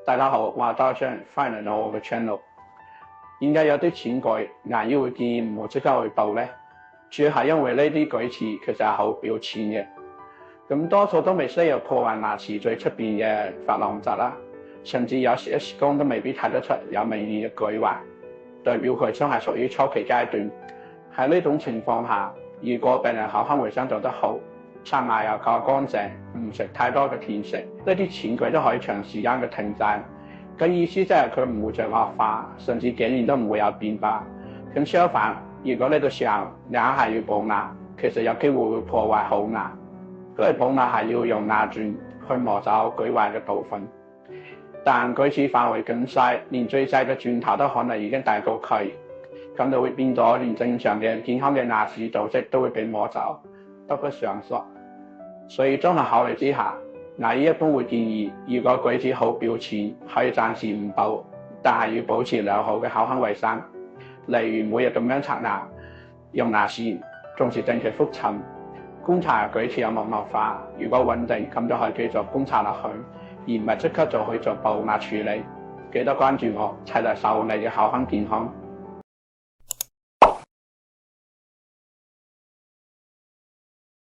大家好，我係刀生，歡迎嚟到我嘅 channel。點解有啲淺舉牙醫會建議唔好即刻去報呢？主要係因為呢啲舉措其實係好表淺嘅，咁多數都未需要破壞牙齒最出邊嘅琺瑯質啦，甚至有時X光都未必睇得出有明顯嘅舉壞，代表佢真係屬於初期階段。喺呢種情況下，如果病人口腔衞生做得好，刷牙又夠乾淨，唔食太多嘅甜食，呢啲淺舉都可以長時間嘅停滯。嘅意思即係佢唔會再惡化，甚至竟然都唔會有變化。咁相反，如果呢個時候你硬係要補牙，其實有機會會破壞好牙。因為補牙係要用牙鑽去磨走舉壞嘅部分，但舉措範圍更細，連最細嘅鑽頭都可能已經大過佢，咁就會變咗連正常嘅健康嘅牙齒組織都會被磨走，得不償失。所以綜合考慮之下，牙醫一般會建議，如果舉措好表淺，可以暫時唔補，但係要保持良好嘅口腔衞生，例如每日咁樣刷牙、用牙線，仲是定期覆診，觀察舉措有冇惡化。如果穩定，咁就可以繼續觀察落去，而唔係即刻就去做補牙處理。記得關注我，齊嚟守護你嘅口腔健康。